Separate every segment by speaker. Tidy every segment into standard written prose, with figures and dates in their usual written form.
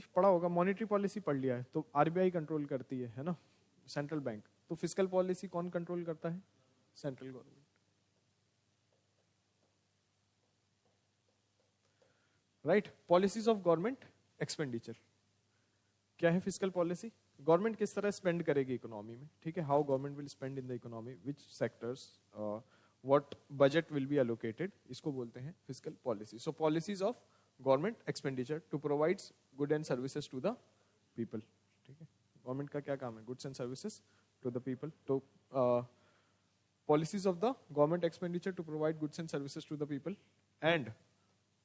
Speaker 1: पढ़ा होगा, monetary policy पढ़ लिया है, तो आरबीआई कंट्रोल करती है ना, सेंट्रल बैंक। तो फिस्कल पॉलिसी कौन कंट्रोल करता है? Central government. Right. Policies of government expenditure क्या है? फिस्कल पॉलिसी, गवर्नमेंट किस तरह स्पेंड करेगी इकोनॉमी में, ठीक है, how government will spend in the economy, which sectors, what budget will be allocated, इसको बोलते हैं fiscal policy. So policies of government expenditure to provides good and services to the people, ठीक है। Government का क्या काम है? Goods and services to the people. तो policies of the government expenditure to provide goods and services to the people, and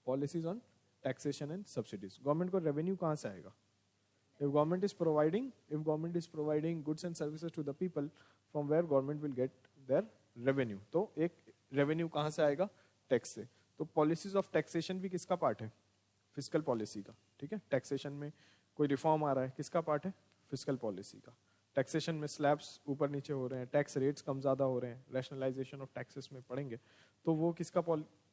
Speaker 1: policies on taxation and subsidies. Government को revenue कहां से आएगा? If government is providing goods and services to the people, from where government will get their revenue. तो एक revenue कहाँ से आएगा? Tax से। तो पॉलिसीज ऑफ टैक्सेशन भी किसका पार्ट है? फिस्कल पॉलिसी का, ठीक है। टैक्सेशन में कोई रिफॉर्म आ रहा है, किसका पार्ट है? फिस्कल पॉलिसी का। टैक्सेशन में स्लैब्स ऊपर नीचे हो रहे हैं, टैक्स रेट्स कम ज्यादा हो रहे हैं, रैशनलाइजेशन ऑफ टैक्सेस में पढ़ेंगे, तो वो किसका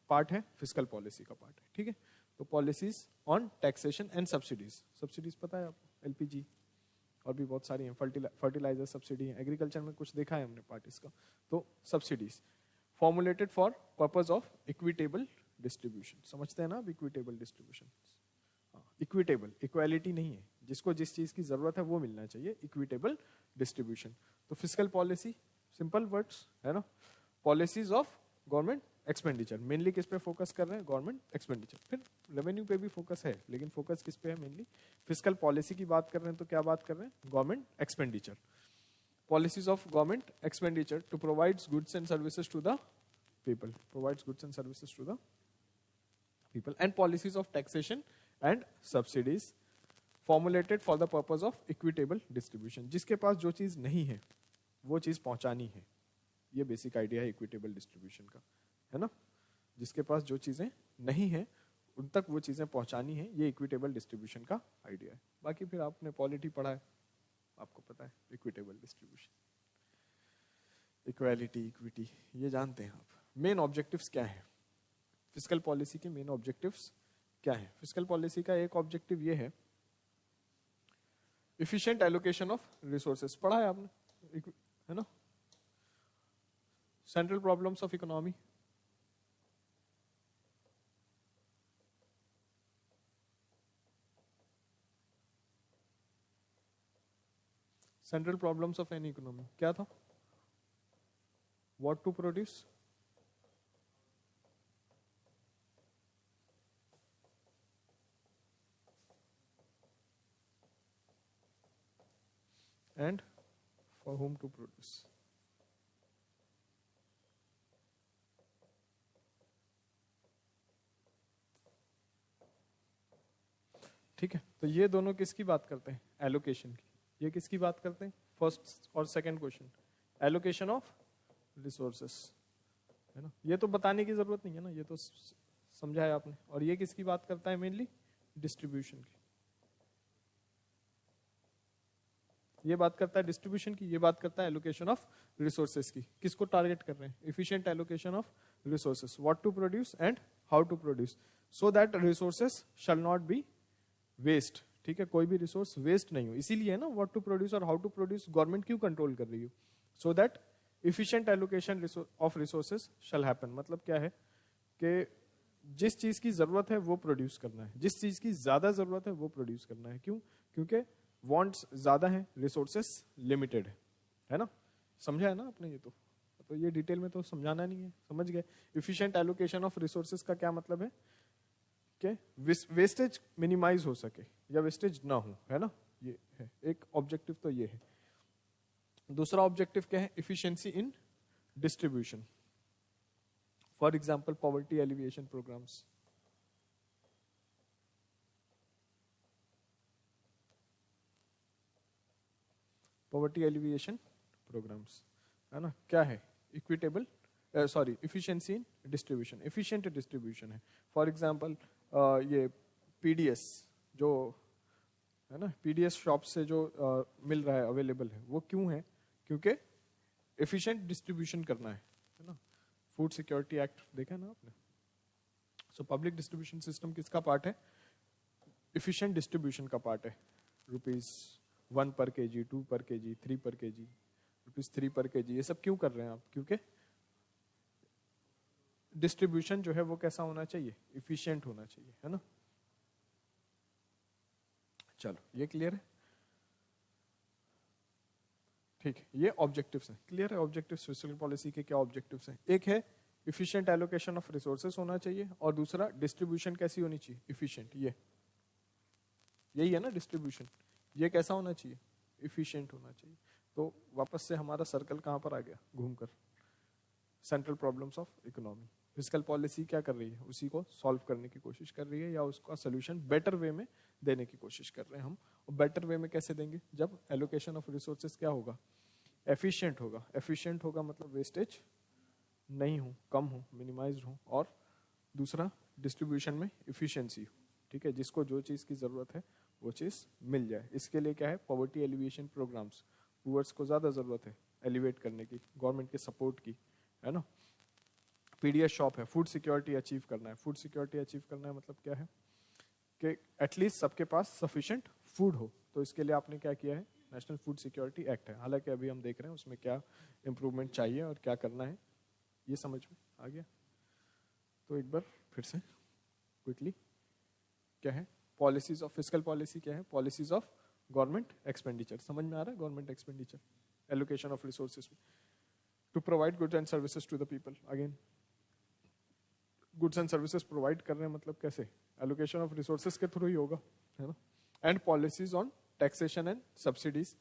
Speaker 1: पार्ट है? फिस्कल पॉलिसी का पार्ट है, ठीक है। तो policies on taxation and subsidies, subsidies पता है आपको, एलपीजी और भी बहुत सारी हैं, फर्टिलाइजर सब्सिडी है, एग्रीकल्चर में कुछ देखा है हमने पार्ट इसका। तो subsidies formulated for purpose of equitable distribution, समझते हैं ना आप इक्विटेबल डिस्ट्रीब्यूशन? इक्विटेबल, इक्वालिटी नहीं है, जिसको जिस चीज की जरूरत है वो मिलना चाहिए, इक्विटेबल डिस्ट्रीब्यूशन। तो फिस्कल पॉलिसी सिंपल वर्ड्स है ना, policies of government expenditure, mainly किस पे फोकस कर रहे हैं? Government expenditure. फिर रेवेन्यू पे भी फोकस है, लेकिन फोकस किस पे है? मेनली फिस्कल पॉलिसी की बात कर रहे हैं तो क्या बात कर रहे हैं? Government expenditure. Policies of government expenditure to provides goods and services to the people, provides goods and services to the people, and policies of taxation and subsidies formulated for the purpose of equitable distribution. जिसके पास जो चीज नहीं है वो चीज पहुंचानी है, ये बेसिक आइडिया है इक्विटेबल डिस्ट्रीब्यूशन का, है ना। जिसके पास जो चीजें नहीं है उन तक वो चीजें पहुंचानी है, ये इक्विटेबल डिस्ट्रीब्यूशन का आइडिया है। बाकी फिर आपने पॉलिटी पढ़ा है, आपको पता है इक्विटेबल डिस्ट्रीब्यूशन, इक्वालिटी, इक्विटी, ये जानते हैं आप। मेन ऑब्जेक्टिव्स क्या है फिस्कल पॉलिसी के? मेन ऑब्जेक्टिव्स क्या है फिस्कल पॉलिसी का? एक ऑब्जेक्टिव ये है इफिशिएंट एलोकेशन ऑफ रिसोर्सेस, पढ़ा है आपने, है ना। Central problems of economy, central problems of any economy क्या था? What to produce, and for whom to produce. ठीक है, तो ये दोनों किसकी बात करते हैं? एलोकेशन की। ये किसकी बात करते हैं? फर्स्ट और second question, allocation of resources, है ना। ये तो बताने की जरूरत नहीं है ना, ये तो समझा है आपने। और ये किसकी बात करता है? मेनली डिस्ट्रीब्यूशन की। ये बात करता है डिस्ट्रीब्यूशन की, ये बात करता है एलोकेशन ऑफ रिसोर्सेस की। किसको टारगेट कर रहे हैं? Efficient allocation of resources, what to produce and how to produce, so that resources shall not be waste, ठीक है, कोई भी रिसोर्स वेस्ट नहीं हो। इसीलिए ना व्हाट टू प्रोड्यूस और हाउ टू प्रोड्यूस गवर्नमेंट क्यों कंट्रोल कर रही हो? So that efficient allocation of resources shall happen. मतलब क्या है कि जिस चीज की जरूरत है वो प्रोड्यूस करना है, जिस चीज की ज्यादा जरूरत है वो प्रोड्यूस करना है। क्यों? क्योंकि वांट्स ज्यादा है, रिसोर्सेस लिमिटेड है ना। समझा है ना आपने? ये तो ये डिटेल में तो समझाना नहीं है, समझ गए। इफिशिएंट एलोकेशन ऑफ रिसोर्सेज का क्या मतलब है कि वेस्टेज मिनिमाइज हो सके या वेस्टेज ना हो, है ना। ये है एक ऑब्जेक्टिव, तो ये है। दूसरा ऑब्जेक्टिव क्या है? Efficiency in distribution, for example poverty alleviation programmes. Poverty alleviation programmes, है ना। क्या है? Equitable, sorry, efficiency in distribution, efficient distribution है। फॉर एग्जांपल ये पीडीएस जो है ना, पीडीएस शॉप से जो मिल रहा है, अवेलेबल है, वो क्यों है? क्योंकि एफिशिएंट डिस्ट्रीब्यूशन करना है ना। फूड सिक्योरिटी एक्ट देखा ना आपने। सो पब्लिक डिस्ट्रीब्यूशन सिस्टम किसका पार्ट है? इफिशिएंट डिस्ट्रीब्यूशन का पार्ट है। ₹1 पर kg, 2 पर kg, 3 पर kg, ₹3 पर kg, ये सब क्यों कर रहे हैं आप? क्योंकि डिस्ट्रीब्यूशन जो है वो कैसा होना चाहिए? इफिशिएंट होना चाहिए, है ना। चलो ये क्लियर है, ठीक है। ये ऑब्जेक्टिव्स हैं, क्लियर है। ऑब्जेक्टिव्स फिस्कल पॉलिसी के क्या ऑब्जेक्टिव्स हैं? एक है इफिशिएंट एलोकेशन ऑफ रिसोर्सेस होना चाहिए, और दूसरा डिस्ट्रीब्यूशन कैसी होनी चाहिए? इफिशिएंट। ये यही है ना डिस्ट्रीब्यूशन, ये कैसा होना चाहिए? इफिशिएंट होना चाहिए। तो वापस से हमारा सर्कल कहां पर आ गया घूमकर? Central problems of economy. Fiscal policy क्या कर रही है? उसी को सॉल्व करने की कोशिश कर रही है, या उसका सोल्यूशन बेटर वे में देने की कोशिश कर रहे हैं हम। और बेटर वे में कैसे देंगे? जब एलोकेशन ऑफ रिसोर्सेज क्या होगा? एफिशिएंट होगा। एफिशिएंट होगा मतलब वेस्टेज नहीं हो, कम हो, मिनिमाइज्ड हो, और दूसरा डिस्ट्रीब्यूशन में इफिशिएंसी हो, ठीक है। जिसको जो चीज़ की ज़रूरत है वो चीज़ मिल जाए। इसके लिए क्या है? Poverty alleviation programmes. पुअर्स को ज़्यादा ज़रूरत है एलिवेट करने की, गवर्नमेंट के सपोर्ट की, है ना। पीडीएस शॉप है, फूड सिक्योरिटी अचीव करना है। फूड सिक्योरिटी अचीव करना है मतलब क्या है? कि एटलीस्ट सबके पास सफिशिएंट फूड हो। तो इसके लिए आपने क्या किया है? नेशनल फूड सिक्योरिटी एक्ट है। हालांकि अभी हम देख रहे हैं उसमें क्या इंप्रूवमेंट चाहिए और क्या करना है, ये समझ में आ गया। तो एक बार फिर से क्विकली, क्या है पॉलिसीज ऑफ फिस्कल पॉलिसी? क्या है? Policies of government expenditure. समझ में आ रहा है? Government expenditure, allocation of resources to provide goods and services to the people. Again goods and services provide कर रहे हैं मतलब कैसे? एलोकेशन ऑफ रिसोर्सेज के थ्रू ही होगा, है ना। And policies on taxation and subsidies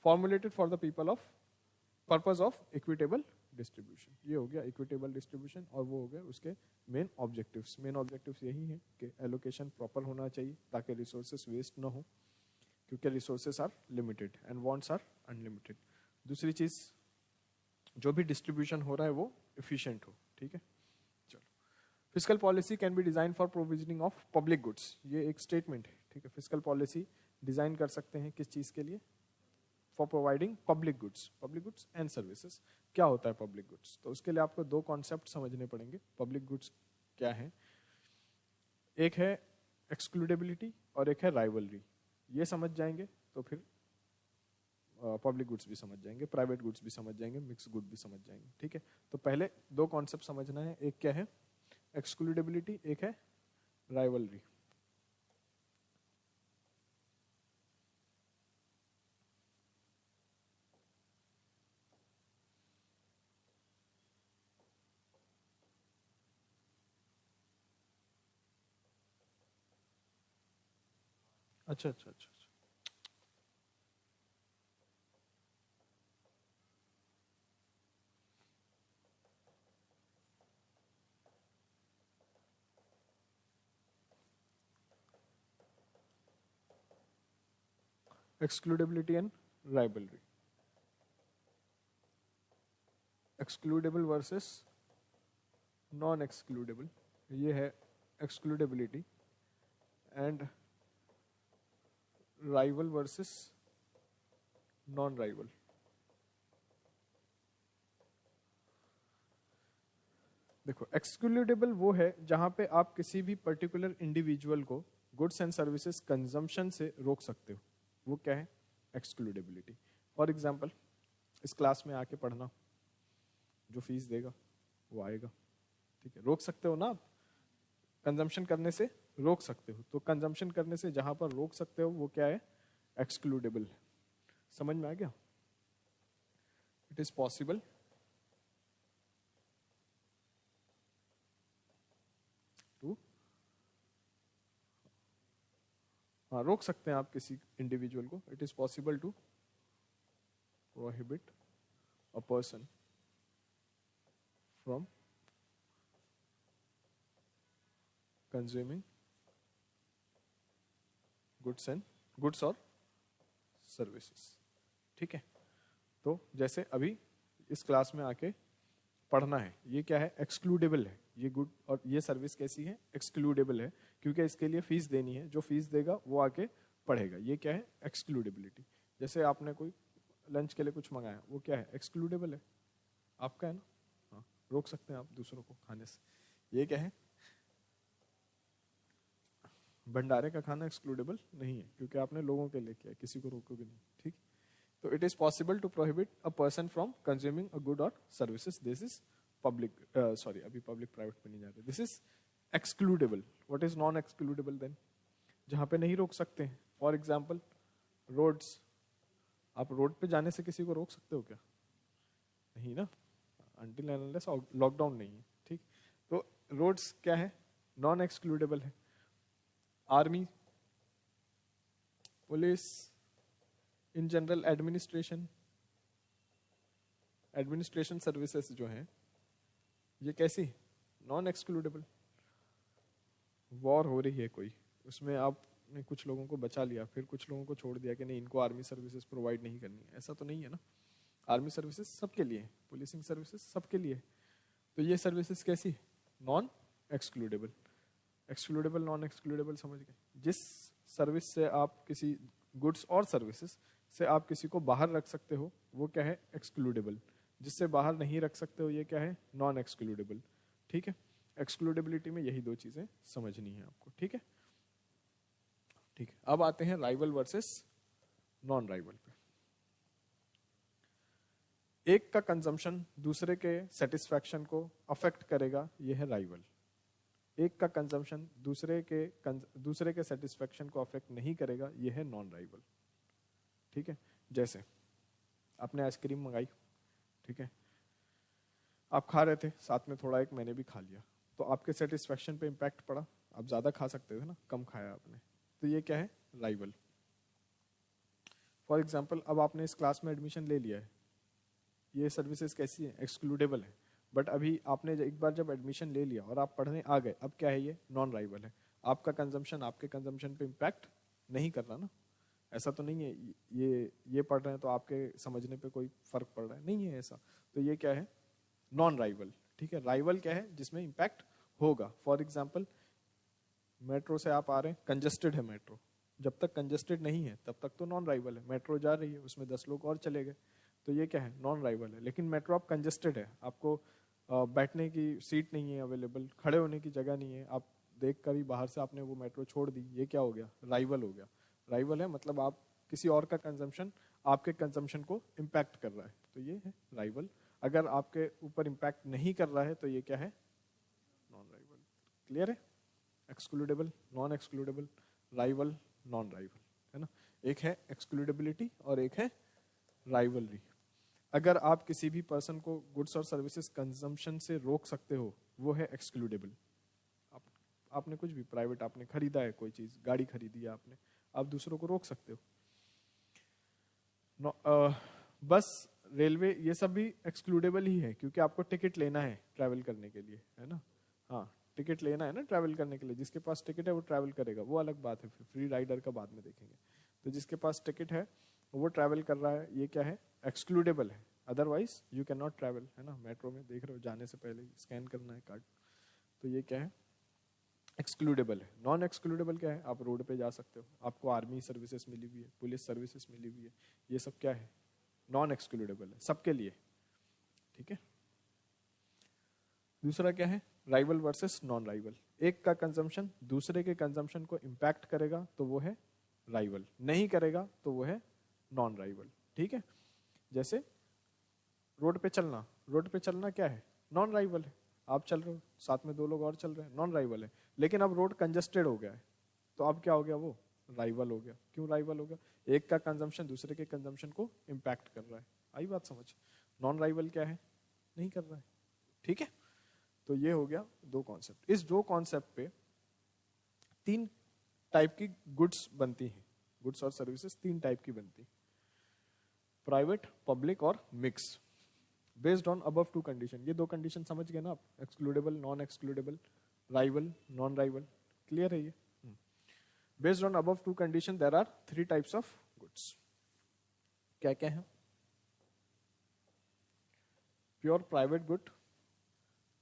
Speaker 1: formulated for the people of purpose of equitable distribution. ये हो गया इक्विटेबल डिस्ट्रीब्यूशन, और वो हो गया उसके मेन ऑब्जेक्टिव्स। मेन ऑब्जेक्टिव्स यही है कि एलोकेशन प्रॉपर होना चाहिए ताकि रिसोर्सेज वेस्ट ना हो, क्योंकि resources are limited and wants are unlimited. दूसरी चीज, जो भी डिस्ट्रीब्यूशन हो रहा है वो एफिशिएंट हो, ठीक है। चलो, fiscal policy can be design for provisioning of public goods. ये एक स्टेटमेंट है, ठीक है। फिस्कल पॉलिसी डिजाइन कर सकते हैं किस चीज के लिए? For providing public goods and services. क्या होता है पब्लिक गुड्स? तो उसके लिए आपको दो कॉन्सेप्ट समझने पड़ेंगे। पब्लिक गुड्स क्या है? एक है एक्सक्लूडेबिलिटी और एक है राइवलरी। ये समझ जाएंगे तो फिर पब्लिक गुड्स भी समझ जाएंगे, प्राइवेट गुड्स भी समझ जाएंगे, मिक्स गुड भी समझ जाएंगे, ठीक है। तो पहले दो कॉन्सेप्ट समझना है, एक क्या है एक्सक्लूडेबिलिटी, एक है राइवलरी। अच्छा अच्छा अच्छा अच्छा। Excludability and rivalry. Excludable versus non excludable, ये है excludability. And rival versus non rival. देखो, एक्सक्लूडेबल वो है जहां पे आप किसी भी पर्टिकुलर इंडिविजुअल को गुड्स एंड सर्विसेज कंजम्पशन से रोक सकते हो, वो क्या है? एक्सक्लूडेबिलिटी। फॉर एग्जांपल, इस क्लास में आके पढ़ना, जो फीस देगा वो आएगा, ठीक है। रोक सकते हो ना आप, कंजम्पशन करने से रोक सकते हो। तो कंजम्पशन करने से जहां पर रोक सकते हो वो क्या है? एक्सक्लूडेबल है। समझ में आ गया? इट इज पॉसिबल टू, हाँ रोक सकते हैं आप किसी इंडिविजुअल को। It is possible to prohibit a person from consuming goods और सर्विसेज, ठीक है। तो जैसे अभी इस क्लास में आके पढ़ना है, ये क्या है? एक्सक्लूडेबल है। ये गुड और ये सर्विस कैसी है? एक्सक्लूडेबल है, क्योंकि इसके लिए फीस देनी है। जो फीस देगा वो आके पढ़ेगा, ये क्या है? एक्सक्लूडेबिलिटी। जैसे आपने कोई लंच के लिए कुछ मंगाया, वो क्या है? एक्सक्लूडेबल है, आपका है ना। हाँ, रोक सकते हैं आप दूसरों को खाने से, ये क्या है? भंडारे का खाना एक्सक्लूडेबल नहीं है क्योंकि आपने लोगों के लिए किया है, किसी को रोकोगे नहीं, ठीक। तो it is possible to prohibit a person from consuming a good और services, this is public, sorry अभी पब्लिक प्राइवेट पे नहीं जा रहे, this is excludable. What is non excludable then? जहां पे नहीं रोक सकते हैं, फॉर एग्जाम्पल रोड्स। आप रोड पे जाने से किसी को रोक सकते हो क्या? नहीं ना, अनटिल एंड अनलेस लॉकडाउन नहीं है, ठीक। तो रोड्स क्या है? नॉन एक्सक्लूडेबल है। Army, police, in general administration services जो हैं, ये कैसी? Non excludable. वॉर हो रही है कोई, उसमें आपने कुछ लोगों को बचा लिया, फिर कुछ लोगों को छोड़ दिया कि नहीं इनको आर्मी सर्विसेज प्रोवाइड नहीं करनी है, ऐसा तो नहीं है ना। आर्मी सर्विसेज सबके लिए, पुलिसिंग सर्विसेज सबके लिए। तो ये सर्विसेज कैसी? Non excludable. Excludable non excludable समझ गए? जिस सर्विस से आप किसी गुड्स और सर्विसेज से आप किसी को बाहर रख सकते हो वो क्या है? एक्सक्लूडेबल। जिससे बाहर नहीं रख सकते हो ये क्या है? नॉन एक्सक्लूडेबल, ठीक है। एक्सक्लूडेबिलिटी में यही दो चीजें समझनी है आपको, ठीक है। ठीक है, अब आते हैं राइवल वर्सेस नॉन राइवल पे। एक का कंजम्पशन दूसरे के सेटिस्फैक्शन को अफेक्ट करेगा, ये है राइवल। एक का कंजम्पशन दूसरे के सेटिस्फैक्शन को अफेक्ट नहीं करेगा, ये है नॉन राइवल, ठीक है। जैसे आपने आइसक्रीम मंगाई, ठीक है, आप खा रहे थे, साथ में थोड़ा एक मैंने भी खा लिया, तो आपके सेटिस्फैक्शन पे इम्पैक्ट पड़ा। आप ज्यादा खा सकते थे ना, कम खाया आपने, तो ये क्या है? राइवल। फॉर एग्जाम्पल अब आपने इस क्लास में एडमिशन ले लिया है, ये सर्विसेज कैसी है? एक्सक्लूडेबल है। बट अभी आपने एक बार जब एडमिशन ले लिया और आप पढ़ने आ गए, अब क्या है? ये नॉन राइवल है। आपका कंजम्पशन आपके कंजम्पशन पे इम्पैक्ट नहीं कर रहा ना। ऐसा तो नहीं है ये पढ़ रहे हैं तो आपके समझने पे कोई फर्क पड़ रहा है, नहीं है ऐसा। तो ये क्या है? नॉन राइवल, ठीक है। राइवल क्या है? जिसमें इम्पैक्ट होगा। फॉर एग्जाम्पल मेट्रो से आप आ रहे हैं, कंजेस्टेड है मेट्रो, जब तक कंजेस्टेड नहीं है तब तक तो नॉन राइवल है। मेट्रो जा रही है, उसमें 10 लोग और चले गए, तो ये क्या है? नॉन राइवल है। लेकिन मेट्रो आप कंजेस्टेड है, आपको बैठने की सीट नहीं है अवेलेबल, खड़े होने की जगह नहीं है, आप देख कर ही बाहर से आपने वो मेट्रो छोड़ दी, ये क्या हो गया? राइवल हो गया। राइवल है मतलब आप किसी और का कंजम्पशन आपके कंजम्पशन को इम्पैक्ट कर रहा है, तो ये है राइवल। अगर आपके ऊपर इम्पैक्ट नहीं कर रहा है तो ये क्या है? Non rival. क्लियर है? Excludable, non excludable, rival, non rival, है ना। एक है एक्सक्लूडेबिलिटी और एक है राइवलरी। अगर आप किसी भी पर्सन को गुड्स और सर्विसेज कंजम्पशन से रोक सकते हो, वो है एक्सक्लूडेबल। आपने कुछ भी प्राइवेट आपने खरीदा है, कोई चीज, गाड़ी खरीदी है आपने, आप दूसरों को रोक सकते हो। बस, रेलवे, ये सब भी एक्सक्लूडेबल ही है क्योंकि आपको टिकट लेना है ट्रैवल करने के लिए, है ना। हाँ, टिकट लेना है ना ट्रैवल करने के लिए, जिसके पास टिकट है वो ट्रैवल करेगा, वो अलग बात है, फिर फ्री राइडर का बाद में देखेंगे। तो जिसके पास टिकट है वो ट्रैवल कर रहा है, ये क्या है? एक्सक्लूडेबल है। Otherwise you can not travel, है ना। मेट्रो में देख रहे हो, जाने से पहले स्कैन करना है कार्ड, तो ये क्या है? एक्सक्लूडेबल है। नॉन एक्सक्लूडेबल क्या है? आप रोड पे जा सकते हो, आपको आर्मी सर्विसेज मिली हुई है, पुलिस सर्विसेज मिली हुई है, ये सब क्या है? नॉन एक्सक्लूडेबल है सबके लिए, ठीक है। दूसरा क्या है? Rival versus non rival. एक का कंजम्पशन दूसरे के कंजम्पशन को इम्पैक्ट करेगा तो वो है राइवल, नहीं करेगा तो वो है नॉन राइवल, ठीक है। जैसे रोड पे चलना, रोड पे चलना क्या है? नॉन राइवल है। आप चल रहे हो, साथ में 2 लोग और चल रहे हैं, नॉन राइवल है। लेकिन अब रोड कंजेस्टेड हो गया है, तो अब क्या हो गया? वो राइवल हो गया। क्यों राइवल हो गया? एक का कंजम्पशन दूसरे के कंजम्पशन को इम्पैक्ट कर रहा है। आई बात समझ? नॉन राइवल क्या है? नहीं कर रहा है, ठीक है। तो ये हो गया 2 कॉन्सेप्ट। इस 2 कॉन्सेप्ट पे 3 टाइप की गुड्स बनती हैं, गुड्स और सर्विसेज 3 टाइप की बनती हैं, प्राइवेट, पब्लिक और mix, based on above 2 condition. ये 2 कंडीशन समझ गए ना आप? Excludable, non excludable, rival, non rival. Clear है ये? Based on above 2 condition there are 3 types of goods. क्या क्या है? Pure private good,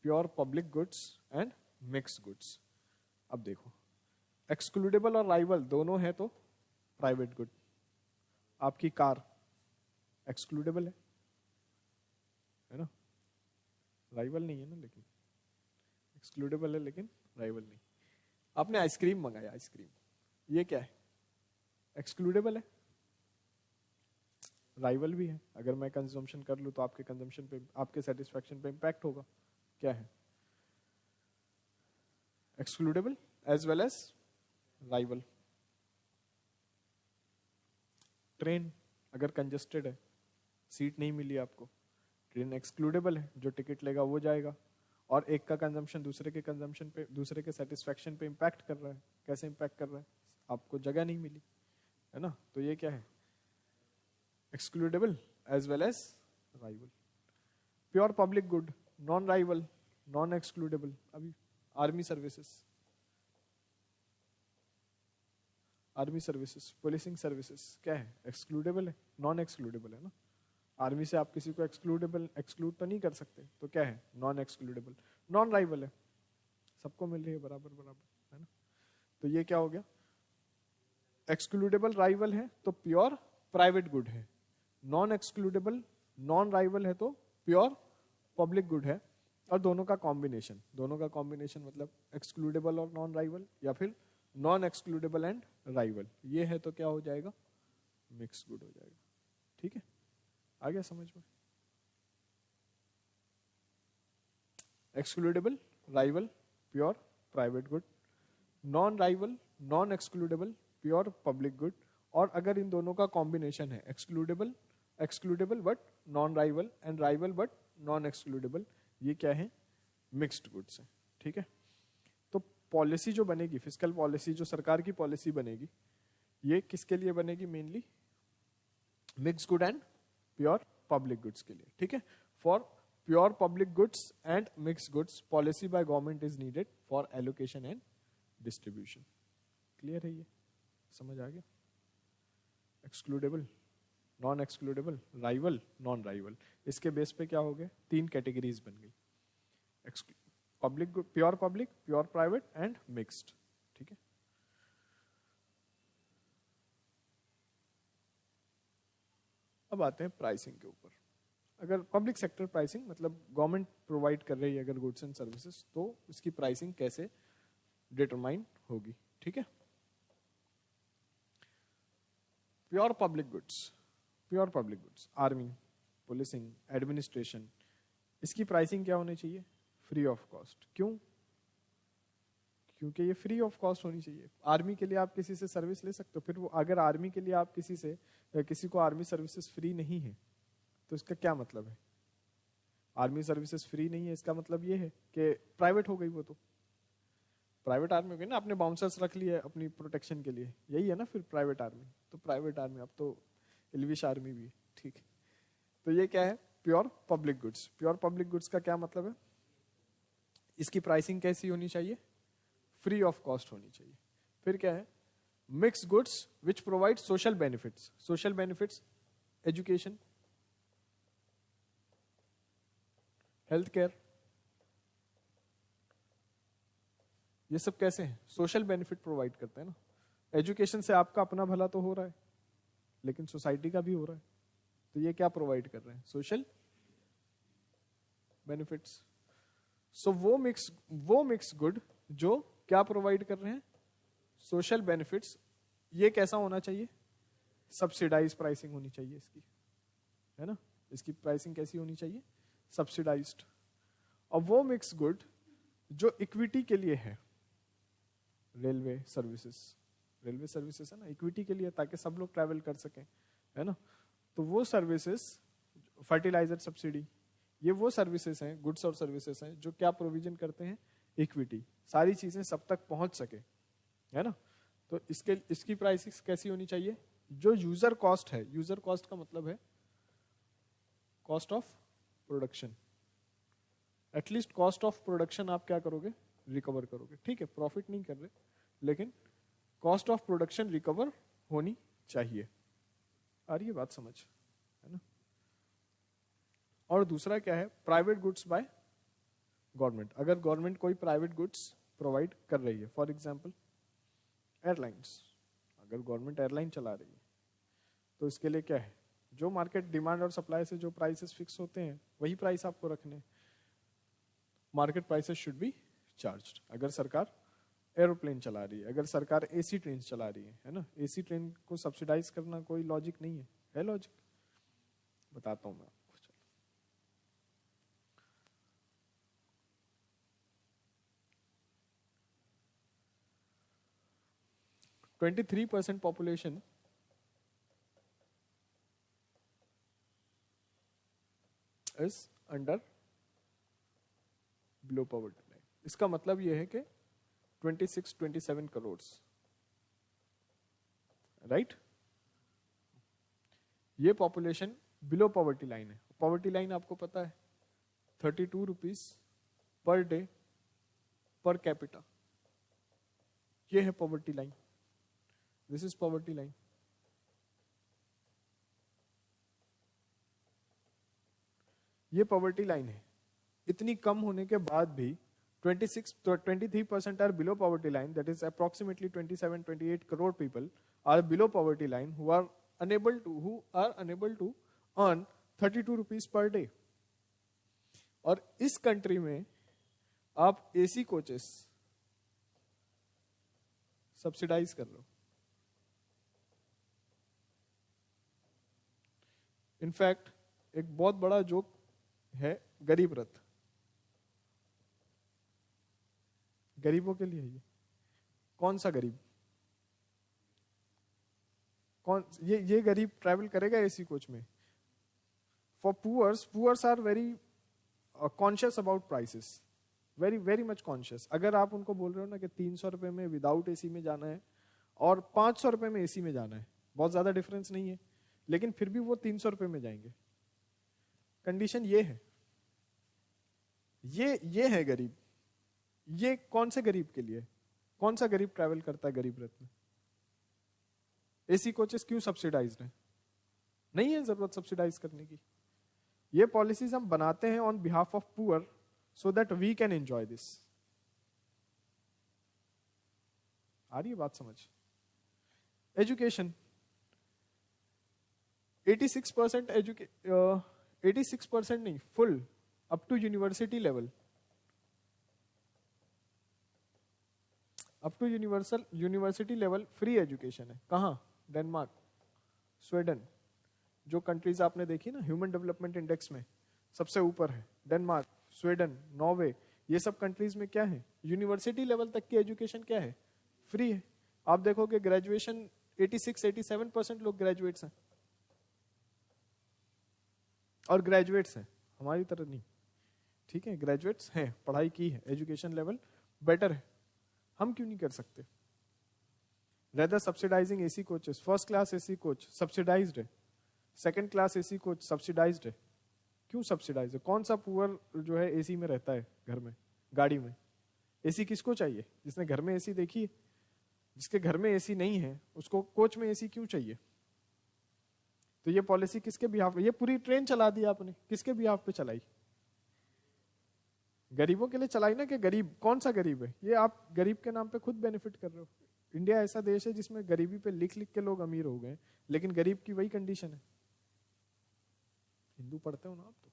Speaker 1: pure public goods and mix goods. अब देखो, एक्सक्लूडेबल और राइवल दोनों है तो प्राइवेट गुड। आपकी कार एक्सक्लूडेबल है ना, राइवल नहीं है ना, लेकिन एक्सक्लूडेबल है लेकिन राइवल नहीं। आपने आइसक्रीम मंगाया, आइसक्रीम, ये क्या है? एक्सक्लूडेबल है, राइवल भी है। अगर मैं कंजम्पशन कर लूं तो आपके कंजम्पशन पे, आपके सेटिस्फैक्शन पे इम्पैक्ट होगा। क्या है? Excludable as well as rival. Train अगर कंजेस्टेड है, सीट नहीं मिली आपको, ट्रेन एक्सक्लूडेबल है, जो टिकट लेगा वो जाएगा। और एक का कंजम्पशन दूसरे के कंजम्पशन पे, दूसरे के सेटिस्फैक्शन पे इम्पैक्ट कर रहा है। कैसे इम्पैक्ट कर रहा है? आपको जगह नहीं मिली, है ना? तो ये क्या है? Excludable as well as rival. Pure public good, non rival, non excludable. अभी army services, army services, policing services क्या है? एक्सक्लूडेबल है, नॉन एक्सक्लूडेबल है ना। आर्मी से आप किसी को एक्सक्लूड तो नहीं कर सकते, तो क्या है? Non excludable. नॉन राइवल है, सबको मिल रही है बराबर बराबर, है ना। तो ये क्या हो गया? एक्सक्लूडेबल राइवल है तो प्योर प्राइवेट गुड है, नॉन एक्सक्लूडेबल नॉन राइवल है तो प्योर पब्लिक गुड है। और दोनों का कॉम्बिनेशन, दोनों का कॉम्बिनेशन मतलब एक्सक्लूडेबल और नॉन राइवल, या फिर नॉन एक्सक्लूडेबल एंड राइवल, ये है तो क्या हो जाएगा? मिक्स गुड हो जाएगा। ठीक है, आ गया समझ में? Excludable rival pure private good, non rival non excludable pure public good. और अगर इन दोनों का कॉम्बिनेशन है, excludable excludable but non rival and rival but non excludable, ये क्या है? मिक्स्ड गुड्स है। ठीक है, तो पॉलिसी जो बनेगी, फिस्कल पॉलिसी जो सरकार की पॉलिसी बनेगी, ये किसके लिए बनेगी? Mainly mixed good and pure public goods के लिए। ठीक है, for pure public goods and mixed goods policy by government is needed for allocation and distribution. Clear है? ये समझ आ गया? Excludable, non excludable, rival, non rival, इसके बेस पे क्या हो गए? 3 कैटेगरीज बन गई, public, pure public, pure private and mixed. ठीक है, अब आते हैं प्राइसिंग के ऊपर। अगर पब्लिक सेक्टर प्राइसिंग मतलब गवर्नमेंट प्रोवाइड कर रही है अगर गुड्स एंड सर्विसेज, तो इसकी प्राइसिंग कैसे डिटरमाइन होगी? ठीक है, pure public goods, pure public goods, army, policing, administration, इसकी प्राइसिंग क्या होनी चाहिए? Free of cost. क्यों? क्योंकि ये फ्री ऑफ कॉस्ट होनी चाहिए। आर्मी के लिए आप किसी से सर्विस ले सकते हो, फिर वो अगर आर्मी के लिए आप किसी से, किसी को आर्मी सर्विसेज फ्री नहीं है, तो इसका क्या मतलब है? आर्मी सर्विसेज फ्री नहीं है, इसका मतलब ये है कि प्राइवेट हो गई वो, तो प्राइवेट आर्मी हो गई ना। आपने बाउंसर्स रख लिए अपनी प्रोटेक्शन के लिए, यही है ना फिर प्राइवेट आर्मी। तो प्राइवेट आर्मी, अब तो इल्विश आर्मी भी है। ठीक है, तो ये क्या है? Pure public goods. Pure public goods का क्या मतलब है? इसकी प्राइसिंग कैसी होनी चाहिए? फ्री ऑफ कॉस्ट होनी चाहिए। फिर क्या है? Mix goods which provide social benefits. Social benefits, education, health care, ये सब कैसे हैं? सोशल बेनिफिट प्रोवाइड करते हैं ना। एजुकेशन से आपका अपना भला तो हो रहा है, लेकिन सोसाइटी का भी हो रहा है, तो ये क्या प्रोवाइड कर रहे हैं? Social benefits. सो वो मिक्स गुड जो क्या प्रोवाइड कर रहे हैं? Social benefits. ये कैसा होना चाहिए? सब्सिडाइज प्राइसिंग होनी चाहिए इसकी, है ना। इसकी प्राइसिंग कैसी होनी चाहिए? सब्सिडाइज्ड। और वो मिक्स गुड जो इक्विटी के लिए है, रेलवे सर्विसेज, रेलवे सर्विसेज है ना, इक्विटी के लिए, ताकि सब लोग ट्रैवल कर सकें, है ना। तो वो सर्विसेज, फर्टिलाइजर सब्सिडी, ये वो सर्विसेज हैं, गुड्स और सर्विसेज हैं जो क्या प्रोविजन करते हैं? इक्विटी, सारी चीजें सब तक पहुंच सके, है ना। तो इसकी प्राइसिंग कैसी होनी चाहिए? जो यूजर कॉस्ट है, यूजर कॉस्ट का मतलब है cost of production, at least cost of production आप क्या करोगे? रिकवर करोगे। ठीक है, प्रॉफिट नहीं कर रहे, लेकिन कॉस्ट ऑफ प्रोडक्शन रिकवर होनी चाहिए। आ रही है बात समझ, है ना। और दूसरा क्या है? Private goods by government. अगर गवर्नमेंट कोई प्राइवेट गुड्स प्रोवाइड कर रही है, फॉर एग्जांपल एयरलाइंस, अगर गवर्नमेंट एयरलाइन चला रही है, तो इसके लिए क्या है? जो मार्केट डिमांड और सप्लाई से जो प्राइसेस फिक्स होते हैं, वही प्राइस आपको रखने हैं। Market prices should be charged. अगर सरकार एरोप्लेन चला रही है, अगर सरकार एसी ट्रेन चला रही है ना, एसी ट्रेन को सब्सिडाइज करना कोई लॉजिक नहीं है लॉजिक? बताता हूं मैं आपको। 23% population is under below poverty line. इसका मतलब यह है कि 26-27 करोड़, राइट? ये पॉपुलेशन बिलो पॉवर्टी लाइन है। पॉवर्टी लाइन आपको पता है 32 रुपीज पर डे पर कैपिटा, ये है poverty line. This is poverty line. ये पॉवर्टी लाइन है। इतनी कम होने के बाद भी 23% are below poverty line, that is approximately 27-28 crore people are below poverty line who are unable to earn 32 rupees per day. और इस कंट्री में आप एसी कोचेस सब्सिडाइज कर लो। इनफैक्ट एक बहुत बड़ा जोक है गरीब रथ, गरीबों के लिए। ये कौन सा गरीब, कौन ये गरीब ट्रैवल करेगा एसी कोच में? For poors are very conscious about prices, very very much conscious. अगर आप उनको बोल रहे हो ना कि 300 रुपए में विदाउट एसी में जाना है और 500 रुपए में एसी में जाना है, बहुत ज्यादा डिफरेंस नहीं है, लेकिन फिर भी वो 300 रुपए में जाएंगे। कंडीशन ये है, ये है गरीब। ये कौन से गरीब के लिए? कौन सा गरीब ट्रैवल करता है गरीब रथ में? एसी कोचेस क्यों सब्सिडाइज्ड है? नहीं है जरूरत सब्सिडाइज करने की। ये पॉलिसीज हम बनाते हैं on behalf of poor so that we can enjoy this. आ रही है बात समझ? एजुकेशन 86% 86% नहीं, full up to university level, up to university level free education है। कहाँ? डेनमार्क, स्वीडन, जो कंट्रीज आपने देखी ना ह्यूमन डेवलपमेंट इंडेक्स में सबसे ऊपर है, डेनमार्क, स्वीडन, नॉर्वे, ये सब कंट्रीज में क्या है? यूनिवर्सिटी लेवल तक की एजुकेशन क्या है? फ्री है। आप देखोगे ग्रेजुएशन 86-87% लोग ग्रेजुएट्स हैं, और ग्रेजुएट्स हैं, हमारी तरह नहीं, ठीक है, ग्रेजुएट्स हैं, पढ़ाई की है, एजुकेशन लेवल बेटर है। हम क्यों नहीं कर सकते? Rather subsidising AC coaches, first class AC coach subsidised है, second class AC coach subsidised है। क्यों सब्सिडाइज है? कौन सा पुअर जो है एसी में रहता है घर में, गाड़ी में? एसी किसको चाहिए? जिसने घर में एसी देखी है? जिसके घर में एसी नहीं है उसको कोच में एसी क्यों चाहिए? तो ये पॉलिसी किसके बिहाफ पे? ये पूरी ट्रेन चला दी आपने, किसके बिहाफ पे चलाई? गरीबों के लिए चलाई ना। कि गरीब, कौन सा गरीब है? ये आप गरीब के नाम पे खुद बेनिफिट कर रहे हो। इंडिया ऐसा देश है जिसमें गरीबी पे लिख लिख के लोग अमीर हो गए, लेकिन गरीब की वही कंडीशन है। हिंदू पढ़ते हो ना आप? तो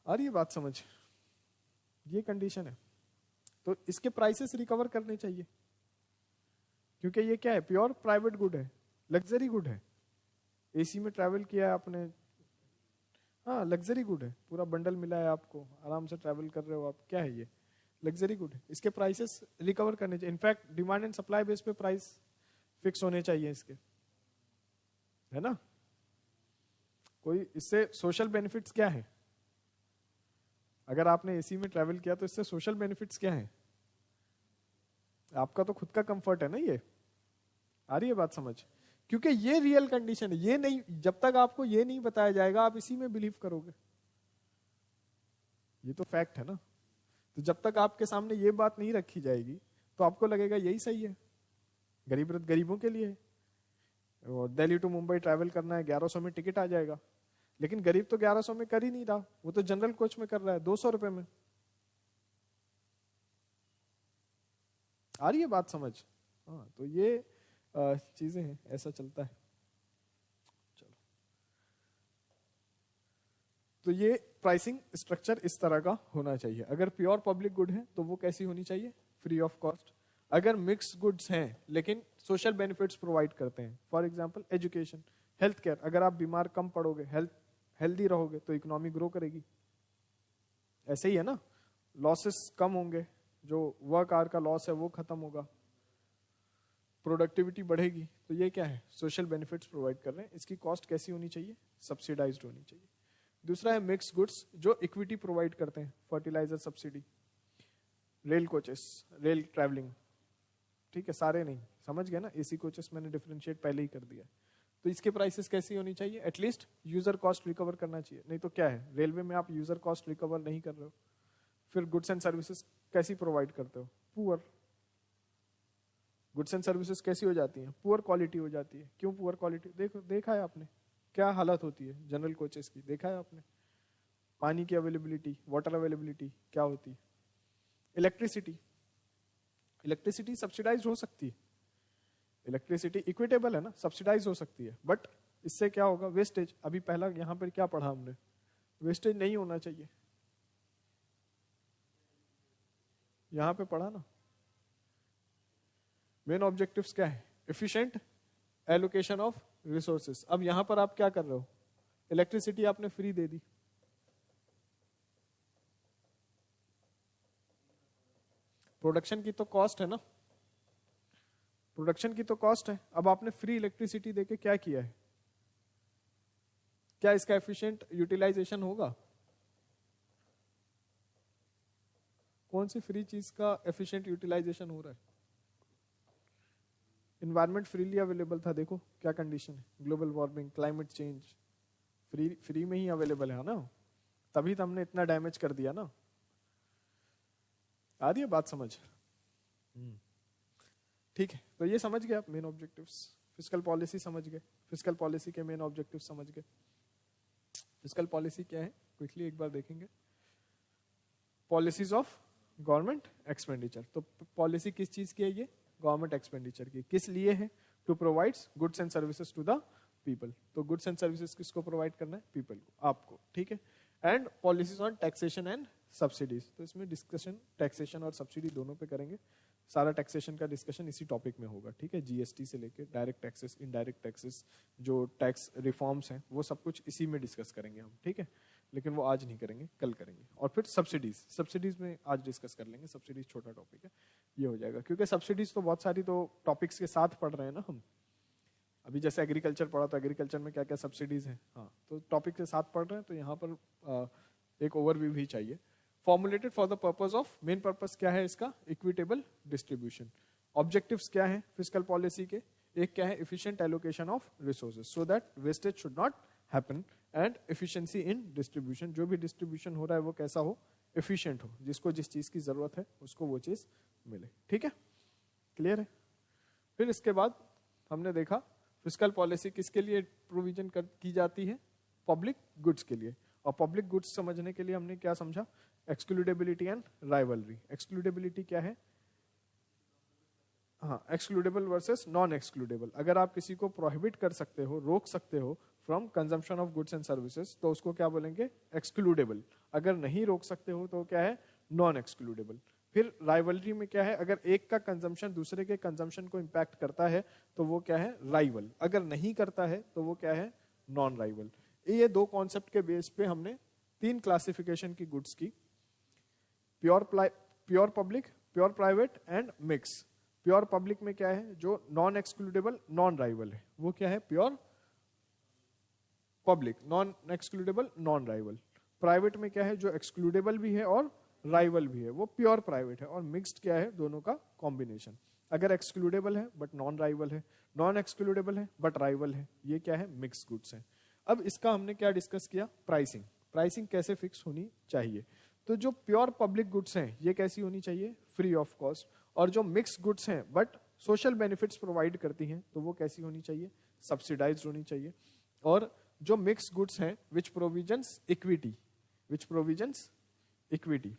Speaker 1: आ रही है बात समझ? ये कंडीशन है, तो इसके प्राइसेस रिकवर करने चाहिए, क्योंकि ये क्या है? प्योर प्राइवेट गुड है, लग्जरी गुड है। एसी में ट्रैवल किया है आपने, हाँ लग्जरी गुड है, पूरा बंडल मिला है आपको, आराम से ट्रैवल कर रहे हो आप, क्या है ये? लग्जरी गुड है। इसके प्राइसेस रिकवर करने चाहिए। In fact demand and supply base पे प्राइस फिक्स होने चाहिए इसके, है ना? कोई इससे सोशल बेनिफिट्स क्या है? अगर आपने एसी में ट्रैवल किया तो इससे सोशल बेनिफिट्स क्या है? आपका तो खुद का कंफर्ट है ना ये। आ रही है बात समझ? क्योंकि ये रियल कंडीशन है। ये नहीं, जब तक आपको ये नहीं बताया जाएगा आप इसी में बिलीव करोगे। ये तो फैक्ट है ना। तो जब तक आपके सामने ये बात नहीं रखी जाएगी तो आपको लगेगा यही सही है, गरीब रथ गरीबों के लिए है। और दिल्ली टू मुंबई ट्रैवल करना है, 1100 में टिकट आ जाएगा, लेकिन गरीब तो 1100 में कर ही नहीं रहा, वो तो जनरल कोच में कर रहा है 200 रुपए में। आ रही है बात समझ? हाँ, तो ये चीजें हैं, ऐसा चलता है। चलो, तो ये प्राइसिंग स्ट्रक्चर इस तरह का होना चाहिए। अगर प्योर पब्लिक गुड है तो वो कैसी होनी चाहिए? Free of cost. अगर मिक्स गुड्स हैं लेकिन सोशल बेनिफिट्स प्रोवाइड करते हैं, for example education, health care, अगर आप बीमार कम पड़ोगे, हेल्दी रहोगे तो इकोनॉमी ग्रो करेगी। ऐसे ही है ना, लॉसेस कम होंगे, जो वर्क आवर का लॉस है वो खत्म होगा, प्रोडक्टिविटी बढ़ेगी। तो ये क्या है? सोशल बेनिफिट्स प्रोवाइड कर रहे हैं। इसकी कॉस्ट कैसी होनी चाहिए? सब्सिडाइज्ड होनी चाहिए। दूसरा है मिक्स गुड्स, जो इक्विटी प्रोवाइड करते हैं, fertiliser subsidy, rail coaches, rail travelling, ठीक है, सारे नहीं, समझ गए ना, एसी कोचेस मैंने डिफरेंशिएट पहले ही कर दिया। तो इसके प्राइसेस कैसी होनी चाहिए? एटलीस्ट यूजर कॉस्ट रिकवर करना चाहिए। नहीं तो क्या है, रेलवे में आप यूजर कॉस्ट रिकवर नहीं कर रहे हो, फिर गुड्स एंड सर्विसेज कैसी प्रोवाइड करते हो? पुअर। गुड्स एंड सर्विसेज कैसी हो जाती हैं? पुअर क्वालिटी हो जाती है। क्यों पुअर क्वालिटी? देखा है आपने क्या हालत होती है जनरल कोचेस की, देखा है आपने? पानी की अवेलेबिलिटी, वाटर अवेलेबिलिटी क्या होती है? इलेक्ट्रिसिटी, इलेक्ट्रिसिटी सब्सिडाइज हो सकती है, इलेक्ट्रिसिटी इक्विटेबल है ना, सब्सिडाइज हो सकती है, बट इससे क्या होगा? वेस्टेज। अभी पहला यहां पर क्या पढ़ा हमने? वेस्टेज नहीं होना चाहिए, यहां पे पढ़ा ना। मेन ऑब्जेक्टिव्स क्या है? Efficient allocation of resources. अब यहां पर आप क्या कर रहे हो? इलेक्ट्रिसिटी आपने फ्री दे दी, प्रोडक्शन की तो कॉस्ट है ना, प्रोडक्शन की तो कॉस्ट है। अब आपने फ्री इलेक्ट्रिसिटी देके क्या किया है? क्या इसका एफिशिएंट यूटिलाइजेशन होगा? कौन सी फ्री चीज का एफिशिएंट यूटिलाइजेशन हो रहा है? इन्वायरमेंट फ्रीली अवेलेबल था, देखो क्या कंडीशन है, global warming, climate change, free में ही अवेलेबल है ना, तभी तो हमने इतना डैमेज कर दिया ना। आ रही है बात समझ? ठीक है, तो ये समझ गए आप मेन ऑब्जेक्टिव्स। फिस्कल पॉलिसी समझ गए, फिस्कल पॉलिसी के मेन ऑब्जेक्टिव समझ गए। फिस्कल पॉलिसी क्या है क्विकली एक बार देखेंगे। Policies of government expenditure. तो पॉलिसी किस चीज की है? ये गवर्नमेंट एक्सपेंडिचर की। किस लिए है? To provides goods and services to the people. तो गुड्स एंड सर्विसेज किसको प्रोवाइड करना है? पीपल को, आपको, ठीक है। And policies on taxation and subsidies. तो इसमें डिस्कशन टैक्सेशन और सब्सिडी दोनों पे करेंगे। सारा टैक्सेशन का डिस्कशन इसी टॉपिक में होगा, ठीक है। जीएसटी से लेके डायरेक्ट टैक्सेस, इनडायरेक्ट टैक्सेस, जो टैक्स रिफॉर्म्स हैं वो सब कुछ इसी में डिस्कस करेंगे हम, ठीक है। लेकिन वो आज नहीं करेंगे, कल करेंगे। और फिर सब्सिडीज, सब्सिडीज में आज डिस्कस कर लेंगे। सब्सिडीज छोटा टॉपिक है, ये हो जाएगा, क्योंकि सब्सिडीज तो बहुत सारी तो टॉपिक्स के साथ पढ़ रहे हैं ना हम। अभी जैसे एग्रीकल्चर पढ़ा तो एग्रीकल्चर में क्या क्या सब्सिडीज हैं, हाँ, तो टॉपिक के साथ पढ़ रहे हैं, तो यहाँ पर एक ओवरव्यू भी चाहिए। Formulated for the purpose of, main purpose क्या है इसका? Equitable distribution. ऑब्जेक्टिव्स क्या है फिस्कल पॉलिसी के? एक क्या है? Efficient allocation of resources so that wastage should not happen, and efficiency in distribution. जो भी डिस्ट्रीब्यूशन हो रहा है वो कैसा हो? एफिशिएंट हो, जिसको जिस चीज की जरूरत है उसको वो चीज मिले, ठीक है। क्लियर है? फिर इसके बाद हमने देखा फिस्कल पॉलिसी किसके लिए प्रोविजन की जाती है? पब्लिक गुड्स के लिए। और पब्लिक गुड्स समझने के लिए हमने क्या समझा? Excludability and rivalry. एक्सक्लूडेबिलिटी क्या है? हाँ, एक्सक्लूडेबल वर्सेस नॉन एक्सक्लूडेबल। अगर आप किसी को प्रोहिबिट कर सकते हो, रोक सकते हो from consumption of goods and services, तो उसको क्या बोलेंगे? एक्सक्लूडेबल। अगर नहीं रोक सकते हो तो क्या है? Non excludable. फिर राइवलरी में क्या है? अगर एक का कंजम्पशन दूसरे के कंजम्पशन को इंपैक्ट करता है तो वो क्या है? राइवल। अगर नहीं करता है तो वो क्या है? Non rival. ये दो कॉन्सेप्ट के बेस पे हमने तीन क्लासिफिकेशन की गुड्स की, pure public, pure private and mix. Pure public में क्या है? जो नॉन एक्सक्लूडेबल, नॉन राइवल है, वो क्या है? Pure public. Non excludable, non rival. Private में क्या है? जो एक्सक्लूडेबल भी है और राइवल भी है, वो प्योर प्राइवेट है। और मिक्स्ड क्या है? दोनों का कॉम्बिनेशन। अगर एक्सक्लूडेबल है बट नॉन राइवल है, नॉन एक्सक्लूडेबल है बट राइवल है, ये क्या है? मिक्स गुड्स है। अब इसका हमने क्या डिस्कस किया? प्राइसिंग। प्राइसिंग कैसे फिक्स होनी चाहिए? तो जो प्योर पब्लिक गुड्स हैं ये कैसी होनी चाहिए? Free of cost. और जो मिक्स गुड्स हैं बट सोशल बेनिफिट्स प्रोवाइड करती हैं, तो वो कैसी होनी चाहिए? सब्सिडाइज्ड होनी चाहिए। और जो मिक्स गुड्स हैं विच प्रोविजंस इक्विटी, विच प्रोविजंस इक्विटी,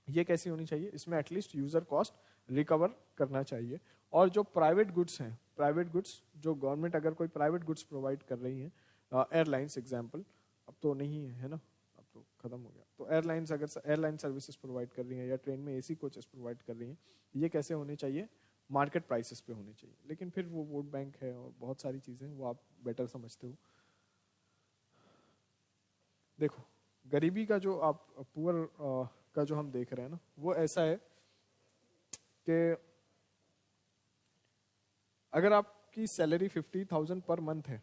Speaker 1: ये कैसी होनी चाहिए? इसमें एटलीस्ट यूजर कॉस्ट रिकवर करना चाहिए। और जो प्राइवेट गुड्स हैं, प्राइवेट गुड्स जो गवर्नमेंट अगर कोई प्राइवेट गुड्स प्रोवाइड कर रही है, एयरलाइंस एग्जांपल, अब तो नहीं है ना, खत्म हो गया। तो एयरलाइंस अगर एयरलाइन सर्विसेज प्रोवाइड कर रही हैं या ट्रेन में एसी कोचेस प्रोवाइड कर रही हैं, ये कैसे होने चाहिए? मार्केट प्राइसेस पे होने चाहिए। लेकिन फिर वो वोट बैंक है और बहुत सारी चीजें वो आप बेटर समझते हो। देखो गरीबी का जो आप पुअर का जो हम देख रहे हैं ना, वो ऐसा है कि अगर आपकी सैलरी 50,000 पर मंथ है,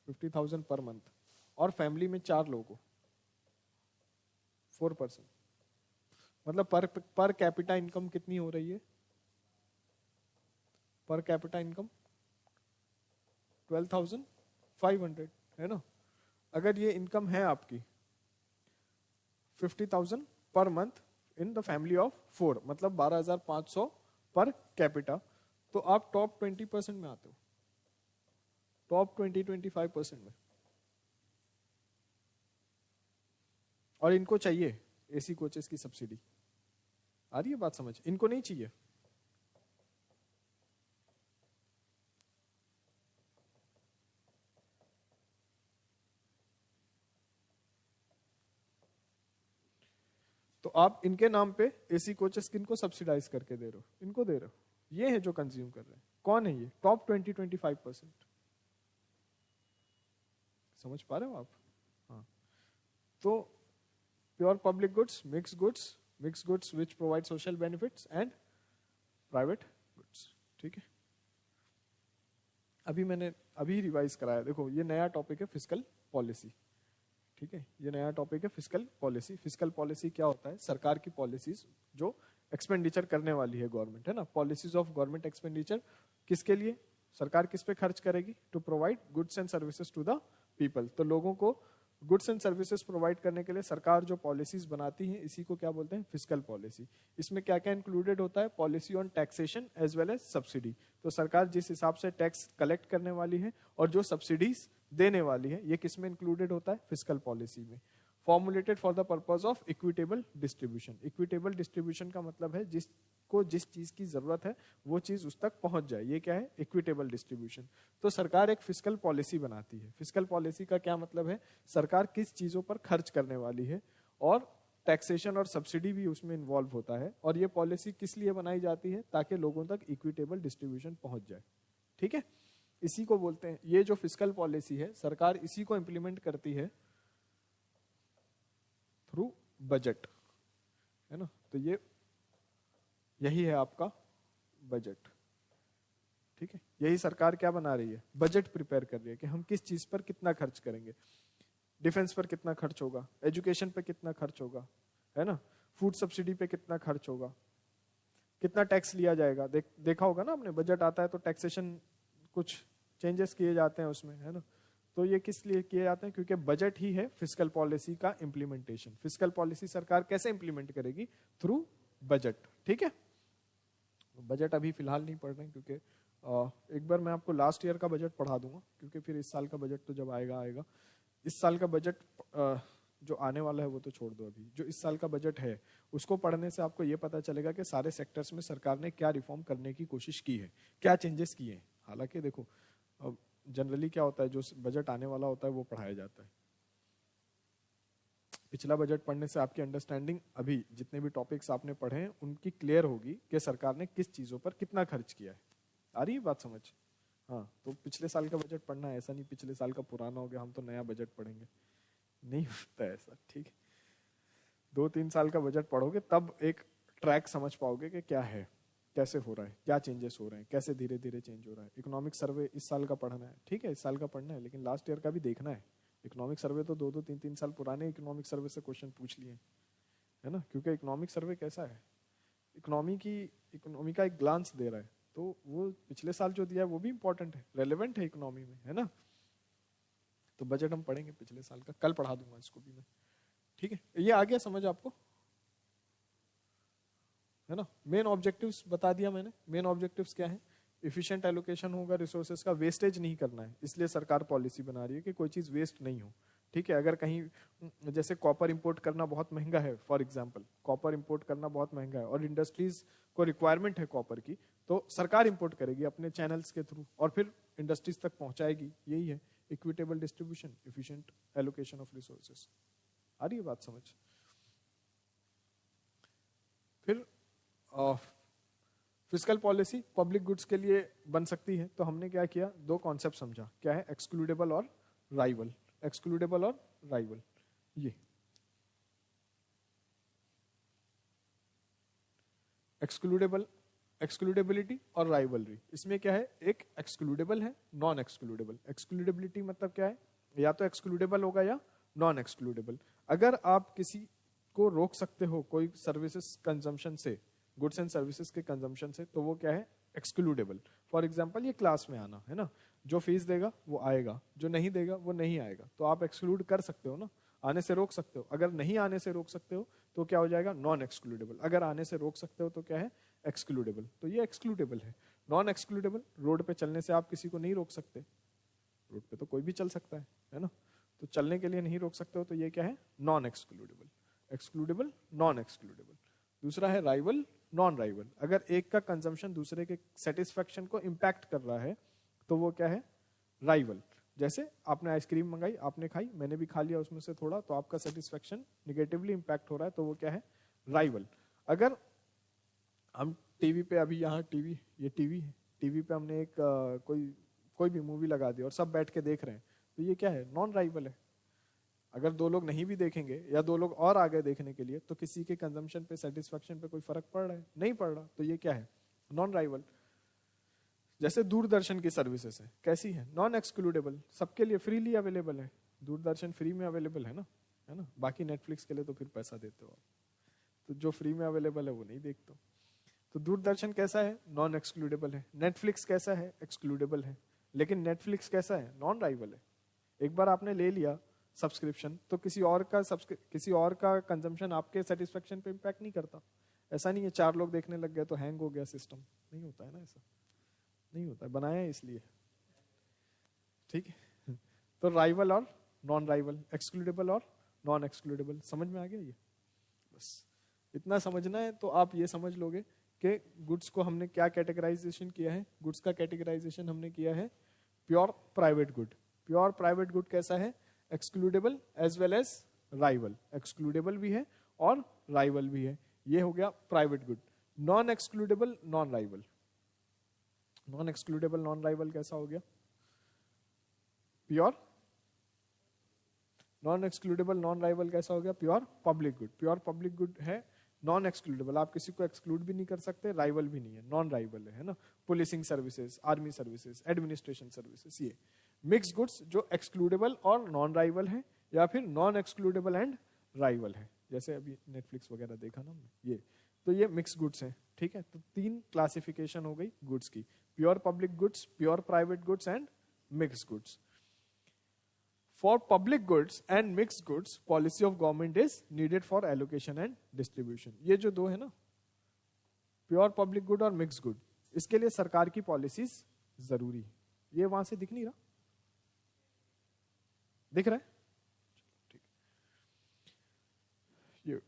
Speaker 1: 50,000 पर मंथ, और फैमिली में 4 लोग हो, 4%, मतलब पर कैपिटा इनकम कितनी हो रही है? पर कैपिटा इनकम 12,500 है ना। अगर ये इनकम है आपकी 50,000 per month in the family of 4, मतलब 12,500 पर कैपिटा, तो आप टॉप 20% में आते हो, टॉप 20-25% में। और इनको चाहिए एसी कोचेस की सब्सिडी। आ रही है बात समझ? इनको नहीं चाहिए। तो आप इनके नाम पे एसी कोचेस किनको सब्सिडाइज करके दे रहे हो? इनको दे रहे हो। ये है जो कंज्यूम कर रहे हैं। कौन है ये? टॉप 20-25%। समझ पा रहे हो आप? हाँ। तो pure public goods, mix goods which provide social benefits and private goods. ठीक है, अभी रिवाइज कराया। देखो ये नया टॉपिक है फिस्कल पॉलिसी। ठीक है, ये नया टॉपिक है फिस्कल पॉलिसी। फिस्कल पॉलिसी क्या होता है? सरकार की पॉलिसीज जो एक्सपेंडिचर करने वाली है गवर्नमेंट, है ना। पॉलिसीज ऑफ गवर्नमेंट एक्सपेंडिचर किसके लिए? सरकार किस पे खर्च करेगी? To provide goods and services to the people. तो लोगों को गुड्स एंड सर्विसेज प्रोवाइड करने के लिए सरकार जो पॉलिसीज बनाती है, इसी को क्या बोलते हैं? Fiscal policy. इसमें क्या क्या इंक्लूडेड होता है? Policy on taxation as well as subsidy. तो सरकार जिस हिसाब से टैक्स कलेक्ट करने वाली है और जो सब्सिडीज देने वाली है, ये किस में इंक्लूडेड होता है? फिस्कल पॉलिसी में। Formulated for the purpose of equitable distribution. Equitable distribution का मतलब है जिसको जिस चीज की जरूरत है वो चीज उस तक पहुंच जाए। ये क्या है? Equitable distribution. तो सरकार एक फिस्कल पॉलिसी बनाती है। फिस्कल पॉलिसी का क्या मतलब है? सरकार किस चीजों पर खर्च करने वाली है, और टैक्सेशन और सब्सिडी भी उसमें इन्वॉल्व होता है। और ये पॉलिसी किस लिए बनाई जाती है? ताकि लोगों तक इक्विटेबल डिस्ट्रीब्यूशन पहुंच जाए। ठीक है, इसी को बोलते हैं, ये जो फिस्कल पॉलिसी है सरकार इसी को इंप्लीमेंट करती है थ्रू बजट, है ना। तो ये यही है आपका बजट। ठीक है, यही सरकार क्या बना रही है? बजट प्रिपेयर कर रही है कि हम किस चीज पर कितना खर्च करेंगे। डिफेंस पर कितना खर्च होगा, एजुकेशन पे कितना खर्च होगा, है ना, फूड सब्सिडी पे कितना खर्च होगा, कितना टैक्स लिया जाएगा। देखा होगा ना आपने, बजट आता है तो टैक्सेशन कुछ चेंजेस किए जाते हैं उसमें, है ना। तो ये किस लिए किए जाते हैं? क्योंकि बजट ही है फिस्कल पॉलिसी का इम्प्लीमेंटेशन। फिस्कल पॉलिसी सरकार कैसे इंप्लीमेंट करेगी? Through budget. ठीक है, बजट अभी फिलहाल नहीं पढ़ रहे हैं क्योंकि एक बार मैं आपको लास्ट ईयर का बजट पढ़ा दूंगा, क्योंकि फिर इस साल का बजट तो जब आएगा। इस साल का बजट जो आने वाला है वो तो छोड़ दो, अभी जो इस साल का बजट है उसको पढ़ने से आपको ये पता चलेगा कि सारे सेक्टर्स में सरकार ने क्या रिफॉर्म करने की कोशिश की है, क्या चेंजेस किए हैं। हालांकि देखो जनरली क्या होता है, जो बजट आने वाला होता है वो पढ़ाया जाता है। पिछला बजट पढ़ने से आपकी अंडरस्टैंडिंग, अभी जितने भी टॉपिक्स आपने पढ़े हैं उनकी क्लियर होगी कि सरकार ने किस चीजों पर कितना खर्च किया है। आ रही है बात समझ? हाँ, तो पिछले साल का बजट पढ़ना है, ऐसा नहीं पिछले साल का पुराना हो गया हम तो नया बजट पढ़ेंगे, नहीं होता ऐसा। ठीक है, 2-3 साल का बजट पढ़ोगे तब एक ट्रैक समझ पाओगे कि क्या है, कैसे हो रहा है, क्या चेंजेस हो रहे हैं, कैसे धीरे धीरे चेंज हो रहा है। इकोनॉमिक सर्वे इस साल का पढ़ना है, ठीक है, इस साल का पढ़ना है, लेकिन लास्ट ईयर का भी देखना है। इकोनॉमिक सर्वे तो 2-3 साल पुराने इकोनॉमिक सर्वे से क्वेश्चन पूछ लिए, है ना। क्योंकि इकोनॉमिक सर्वे कैसा है, इकोनॉमी का एक ग्लांस दे रहा है, तो वो पिछले साल जो दिया है वो भी इंपॉर्टेंट है, रेलेवेंट है इकोनॉमी में, है ना। तो बजट हम पढ़ेंगे पिछले साल का, कल पढ़ा दूंगा इसको भी मैं। ठीक है, ये आ गया समझ आपको, है ना। मेन ऑब्जेक्टिव्स बता दिया मैंने। मेन ऑब्जेक्टिव्स क्या है? एफिशिएंट एलोकेशन होगा रिसोर्सेज का, वेस्टेज नहीं करना है, इसलिए सरकार पॉलिसी बना रही है कि कोई चीज वेस्ट नहीं हो। ठीक है, अगर कहीं जैसे कॉपर इंपोर्ट करना बहुत महंगा है, फॉर एग्जांपल कॉपर इंपोर्ट करना बहुत महंगा है और इंडस्ट्रीज को रिक्वायरमेंट है कॉपर की, तो सरकार इंपोर्ट करेगी अपने चैनल्स के थ्रू और फिर इंडस्ट्रीज तक पहुंचाएगी। यही है equitable distribution, efficient allocation of resources. आ रही है बात समझ? फिर फिस्कल पॉलिसी पब्लिक गुड्स के लिए बन सकती है, तो हमने क्या किया, दो कॉन्सेप्ट समझा, क्या है एक्सक्लूडेबल और राइवल। एक्सक्लूडेबल और राइवल, ये एक्सक्लूडेबल, एक्सक्लूडेबिलिटी और राइवलरी। इसमें क्या है, एक एक्सक्लूडेबल है, नॉन एक्सक्लूडेबल। एक्सक्लूडेबिलिटी मतलब क्या है, या तो एक्सक्लूडेबल होगा या नॉन एक्सक्लूडेबल। अगर आप किसी को रोक सकते हो कोई सर्विसेज कंजम्पशन से, गुड्स एंड सर्विसेज के कंजम्पशन से, तो वो क्या है, एक्सक्लूडेबल। फॉर एग्जांपल ये क्लास में आना है ना, जो फीस देगा वो आएगा, जो नहीं देगा वो नहीं आएगा, तो आप एक्सक्लूड कर सकते हो ना, आने से रोक सकते हो। अगर नहीं आने से रोक सकते हो तो क्या हो जाएगा, नॉन एक्सक्लूडेबल। अगर आने से रोक सकते हो तो क्या है, एक्सक्लूडेबल। तो ये एक्सक्लूडेबल है। नॉन एक्सक्लूडेबल, रोड पे चलने से आप किसी को नहीं रोक सकते, रोड पे तो कोई भी चल सकता है ना, तो चलने के लिए नहीं रोक सकते हो, तो ये क्या है, non excludable. Excludable, non excludable. दूसरा है राइवल, नॉन राइवल। अगर एक का कंजम्पशन दूसरे के सेटिस्फेक्शन को इम्पैक्ट कर रहा है तो वो क्या है, राइवल। जैसे आपने आइसक्रीम मंगाई, आपने खाई, मैंने भी खा लिया उसमें से थोड़ा, तो आपका सेटिस्फेक्शन निगेटिवली इम्पैक्ट हो रहा है, तो वो क्या है, राइवल। अगर हम टीवी पे, अभी यहाँ टीवी, ये टीवी है, टीवी पे हमने एक कोई भी मूवी लगा दी और सब बैठ के देख रहे हैं, तो ये क्या है, नॉन राइवल है। अगर दो लोग नहीं भी देखेंगे या दो लोग और आ गए देखने के लिए, तो किसी के कंजम्पशन पे, सेटिस्फेक्शन पे कोई फर्क पड़ रहा है, नहीं पड़ रहा, तो ये क्या है, नॉन राइवल। जैसे दूरदर्शन की सर्विसेज है, कैसी है, नॉन एक्सक्लूडेबल, सबके लिए फ्रीली अवेलेबल है। दूरदर्शन फ्री में अवेलेबल है ना। बाकी नेटफ्लिक्स के लिए तो फिर पैसा देते हो आप, तो जो फ्री में अवेलेबल है वो नहीं देखते हो। तो दूरदर्शन कैसा है, नॉन एक्सक्लूडेबल है। नेटफ्लिक्स कैसा है, एक्सक्लूडेबल है। लेकिन नेटफ्लिक्स कैसा है, नॉन राइवल है। एक बार आपने ले लिया सब्सक्रिप्शन, तो किसी और का कंजम्पशन आपके सेटिस्फेक्शन पे इम्पैक्ट नहीं करता। ऐसा नहीं है 4 लोग देखने लग गए तो हैंग हो गया सिस्टम, नहीं होता है ना, ऐसा नहीं होता है, बनाया है इसलिए, ठीक है। तो राइवल और नॉन राइवल, एक्सक्लूडेबल और नॉन एक्सक्लूडेबल, समझ में आ गया ये? बस इतना समझना है, तो आप ये समझ लोगे कि गुड्स को हमने क्या कैटेगराइजेशन किया है। गुड्स का कैटेगराइजेशन हमने किया है pure private good. Pure private good कैसा है, excludable as well as rival. Excludable भी है और राइवल भी है, ये हो गया private good. Non excludable, non rival. Non excludable, non rival कैसा हो गया, pure. Non excludable, non rival कैसा हो गया, pure public good. Pure public good है नॉन एक्सक्लूडेबल, आप किसी को एक्सक्लूड भी नहीं कर सकते, राइवल भी नहीं है, नॉन राइवल है ना। Policing services, army services, administration services, ये मिक्स गुड्स जो एक्सक्लूडेबल और नॉन राइवल है, या फिर नॉन एक्सक्लूडेबल एंड राइवल है, जैसे अभी नेटफ्लिक्स वगैरह देखा ना हमने, ये तो ये मिक्स गुड्स है, ठीक है। तो 3 क्लासिफिकेशन हो गई गुड्स की, pure public goods, pure private goods and mix goods. For public goods and mixed goods, policy of government is needed for allocation and distribution. ये जो दो है ना, प्योर पब्लिक गुड और मिक्स गुड, इसके लिए सरकार की पॉलिसीज जरूरी है। ये वहां से दिख नहीं रहा, दिख रहा है, ठीक, ये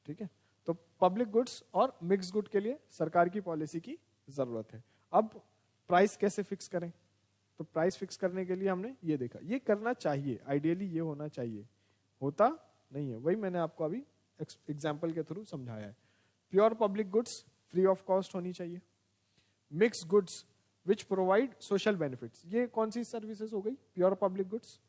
Speaker 1: ठीक है। तो पब्लिक गुड्स और मिक्स गुड के लिए सरकार की पॉलिसी की जरूरत है। अब प्राइस कैसे फिक्स करें, तो प्राइस फिक्स करने के लिए हमने ये देखा, ये करना चाहिए, आइडियली ये होना चाहिए, होता नहीं है, वही मैंने आपको अभी एग्जांपल के थ्रू समझाया है। Pure public goods free of cost होनी चाहिए। Mix goods which provide social benefits, ये कौन सी सर्विसेज हो गई, pure public goods.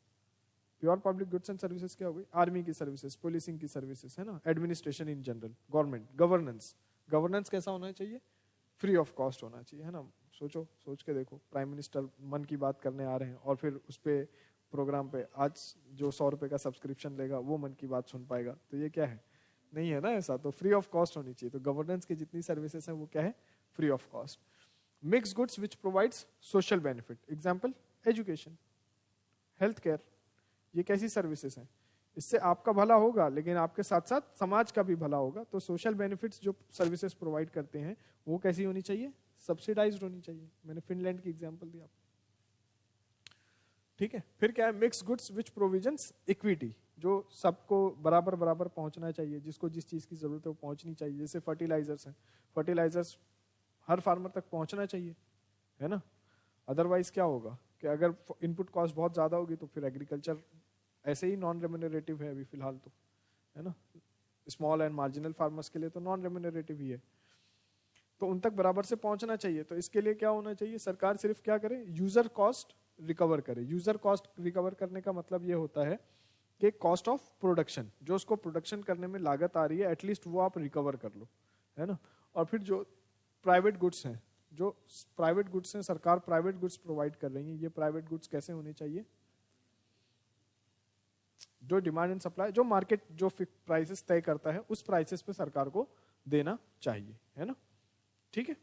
Speaker 1: Pure public goods and services क्या हो गई, आर्मी की सर्विसेज, पुलिसिंग की सर्विसेज, है ना, administration in general, government, governance. Governance कैसा होना चाहिए, फ्री ऑफ कॉस्ट होना चाहिए, है ना। सोच के देखो, प्राइम मिनिस्टर मन की बात करने आ रहे हैं और फिर उस पे प्रोग्राम पे आज जो 100 रुपए का सब्सक्रिप्शन लेगा वो मन की बात सुन पाएगा, तो ये क्या है, नहीं है ना ऐसा। तो फ्री ऑफ कॉस्ट होनी चाहिए। तो गवर्नेंस की जितनी सर्विसेज हैं वो क्या है, free of cost. Mix goods which provides social benefit, example education, health care, ये कैसी सर्विसेज हैं, इससे आपका भला होगा लेकिन आपके साथ साथ समाज का भी भला होगा। तो सोशल बेनिफिट्स जो सर्विसेज प्रोवाइड करते हैं वो कैसी होनी चाहिए, सब्सिडाइज्ड होनी चाहिए। मैंने फिनलैंड की एग्जांपल दिया, ठीक है। फिर क्या है, mix goods which provisions equity, जो सबको बराबर बराबर पहुंचना चाहिए, जिसको जिस चीज की जरूरत है वो पहुंचनी चाहिए। जैसे फर्टिलाइजर्स हैं, फर्टिलाइजर्स हर फार्मर तक पहुंचना चाहिए, है ना। अदरवाइज क्या होगा कि अगर इनपुट कॉस्ट बहुत ज्यादा होगी तो फिर एग्रीकल्चर ऐसे ही नॉन रेम्यूनरेटिव है अभी फिलहाल तो, है ना, स्मॉल एंड मार्जिनल फार्मर्स के लिए तो नॉन रेम्यूनरेटिव ही है, तो उन तक बराबर से पहुंचना चाहिए। तो इसके लिए क्या होना चाहिए, सरकार सिर्फ क्या करे, यूजर कॉस्ट रिकवर करे। यूजर कॉस्ट रिकवर करने का मतलब ये होता है कि कॉस्ट ऑफ प्रोडक्शन, जो उसको प्रोडक्शन करने में लागत आ रही है एटलीस्ट वो आप रिकवर कर लो, है ना। और फिर जो प्राइवेट गुड्स हैं, जो प्राइवेट गुड्स हैं, सरकार प्राइवेट गुड्स प्रोवाइड कर रही है, ये प्राइवेट गुड्स कैसे होने चाहिए, जो डिमांड एंड सप्लाई, जो मार्केट जो प्राइसेस तय करता है उस प्राइसेस पे सरकार को देना चाहिए, है ना, ठीक है।